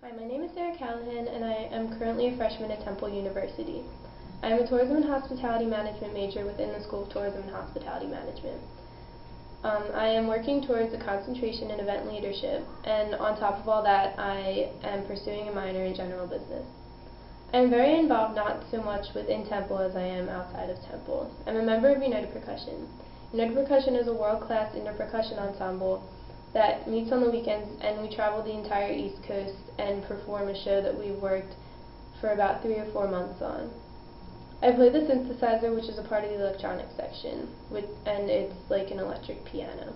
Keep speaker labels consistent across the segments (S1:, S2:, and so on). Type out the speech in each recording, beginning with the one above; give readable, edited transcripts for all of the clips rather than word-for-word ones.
S1: Hi, my name is Callahan, and I am currently a freshman at Temple University. I am a Tourism and Hospitality Management major within the School of Tourism and Hospitality Management. I am working towards a concentration in event leadership, and on top of all that, I am pursuing a minor in general business. I am very involved not so much within Temple as I am outside of Temple. I'm a member of United Percussion. United Percussion is a world-class indoor percussion ensemble that meets on the weekends, and we travel the entire East Coast and perform a show that we've worked for about 3 or 4 months on. I play the synthesizer, which is a part of the electronics section, and it's like an electric piano.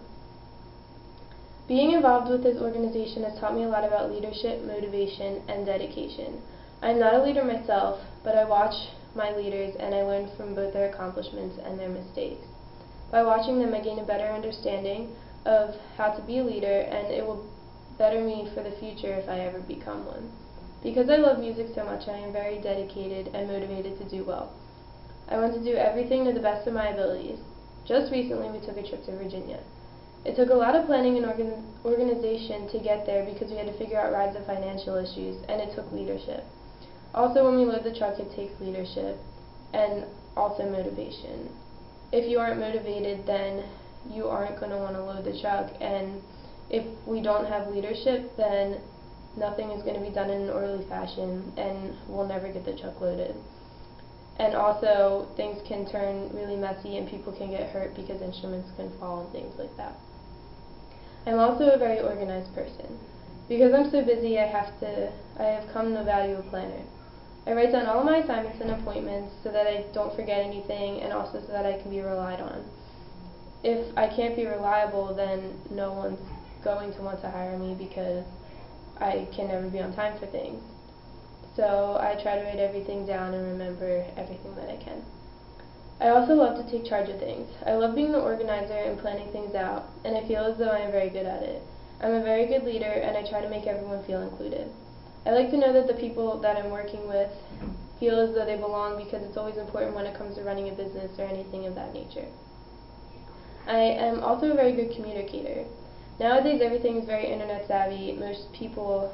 S1: Being involved with this organization has taught me a lot about leadership, motivation, and dedication. I'm not a leader myself, but I watch my leaders and I learn from both their accomplishments and their mistakes. By watching them, I gain a better understanding of how to be a leader, and it will better me for the future if I ever become one. Because I love music so much, I am very dedicated and motivated to do well. I want to do everything to the best of my abilities. Just recently, we took a trip to Virginia. It took a lot of planning and organization to get there because we had to figure out rides and financial issues, and it took leadership. Also, when we load the truck, it takes leadership and also motivation. If you aren't motivated, then you aren't going to want to load the truck, and if we don't have leadership, then nothing is going to be done in an orderly fashion, and we'll never get the truck loaded. And also, things can turn really messy and people can get hurt because instruments can fall and things like that. I'm also a very organized person. Because I'm so busy, I have come to value a planner. I write down all of my assignments and appointments so that I don't forget anything, and also so that I can be relied on. If I can't be reliable, then no one's going to want to hire me because I can never be on time for things. So I try to write everything down and remember everything that I can. I also love to take charge of things. I love being the organizer and planning things out, and I feel as though I am very good at it. I'm a very good leader, and I try to make everyone feel included. I like to know that the people that I'm working with feel as though they belong, because it's always important when it comes to running a business or anything of that nature. I am also a very good communicator. Nowadays, everything is very internet savvy. Most people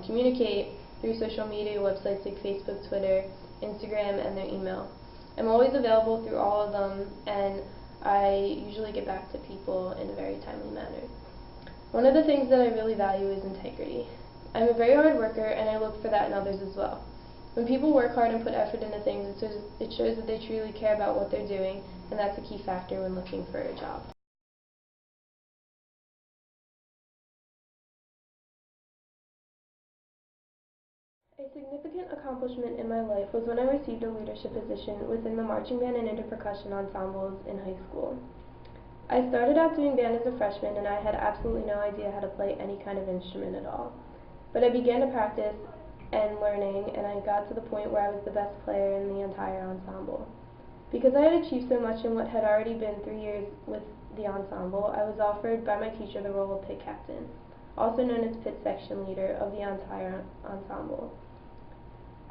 S1: communicate through social media websites like Facebook, Twitter, Instagram, and their email. I'm always available through all of them, and I usually get back to people in a very timely manner. One of the things that I really value is integrity. I'm a very hard worker, and I look for that in others as well. When people work hard and put effort into things, it shows that they truly care about what they're doing, and that's a key factor when looking for a job. A significant accomplishment in my life was when I received a leadership position within the marching band and inter percussion ensembles in high school. I started out doing band as a freshman, and I had absolutely no idea how to play any kind of instrument at all. But I began to practice and learning, and I got to the point where I was the best player in the entire ensemble. Because I had achieved so much in what had already been 3 years with the ensemble, I was offered by my teacher the role of pit captain, also known as pit section leader of the entire ensemble.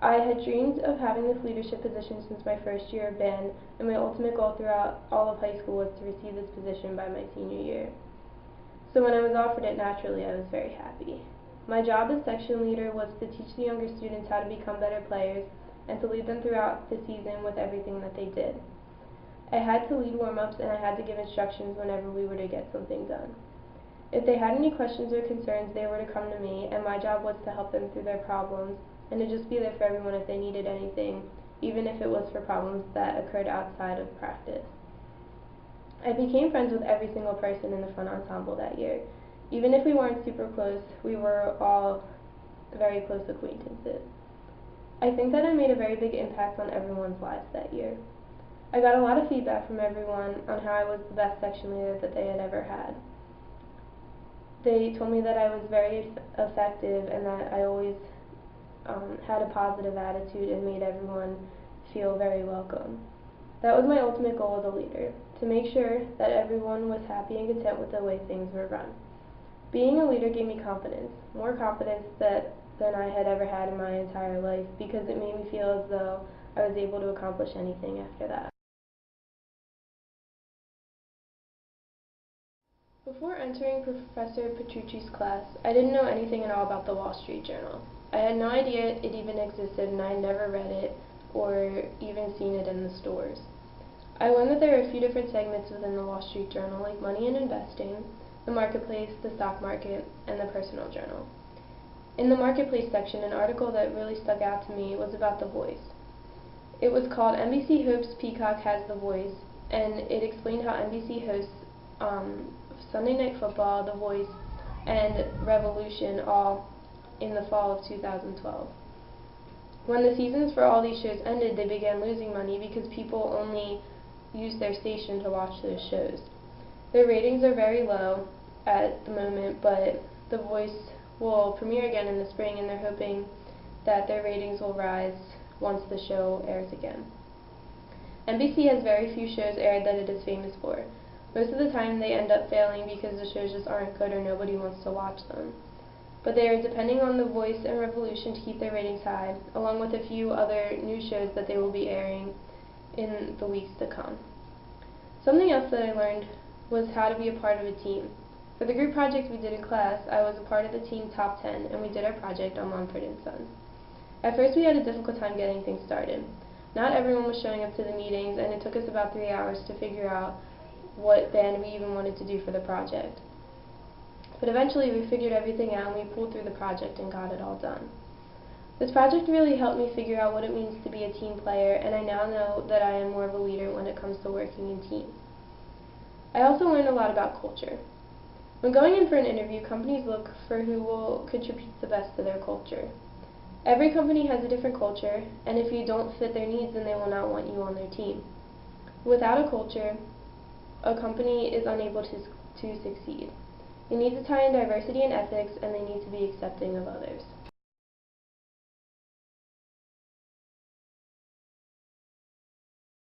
S1: I had dreamed of having this leadership position since my first year of band, and my ultimate goal throughout all of high school was to receive this position by my senior year. So when I was offered it, naturally I was very happy. My job as section leader was to teach the younger students how to become better players and to lead them throughout the season with everything that they did. I had to lead warm-ups, and I had to give instructions whenever we were to get something done. If they had any questions or concerns, they were to come to me, and my job was to help them through their problems and to just be there for everyone if they needed anything, even if it was for problems that occurred outside of practice. I became friends with every single person in the front ensemble that year. Even if we weren't super close, we were all very close acquaintances. I think that I made a very big impact on everyone's lives that year. I got a lot of feedback from everyone on how I was the best section leader that they had ever had. They told me that I was very effective and that I always had a positive attitude and made everyone feel very welcome. That was my ultimate goal as a leader, to make sure that everyone was happy and content with the way things were run. Being a leader gave me confidence, more confidence than I had ever had in my entire life, because it made me feel as though I was able to accomplish anything after that. Before entering Professor Petrucci's class, I didn't know anything at all about the Wall Street Journal. I had no idea it even existed, and I had never read it or even seen it in the stores. I learned that there are a few different segments within the Wall Street Journal, like money and investing, the marketplace, the stock market, and the personal journal. In the marketplace section, an article that really stuck out to me was about The Voice. It was called NBC Hopes Peacock Has the Voice, and it explained how NBC hosts Sunday Night Football, The Voice, and Revolution all in the fall of 2012. When the seasons for all these shows ended, they began losing money because people only used their station to watch those shows. Their ratings are very low at the moment, but The Voice will premiere again in the spring, and they're hoping that their ratings will rise once the show airs again. NBC has very few shows aired that it is famous for. Most of the time they end up failing because the shows just aren't good or nobody wants to watch them. But they are depending on The Voice and Revolution to keep their ratings high, along with a few other new shows that they will be airing in the weeks to come. Something else that I learned was how to be a part of a team. For the group project we did in class, I was a part of the team Top 10, and we did our project on Mumford & Sons. At first we had a difficult time getting things started. Not everyone was showing up to the meetings, and it took us about 3 hours to figure out what band we even wanted to do for the project. But eventually we figured everything out, and we pulled through the project and got it all done. This project really helped me figure out what it means to be a team player, and I now know that I am more of a leader when it comes to working in teams. I also learned a lot about culture. When going in for an interview, companies look for who will contribute the best to their culture. Every company has a different culture, and if you don't fit their needs, then they will not want you on their team. Without a culture, a company is unable to succeed. They need to tie in diversity and ethics, and they need to be accepting of others.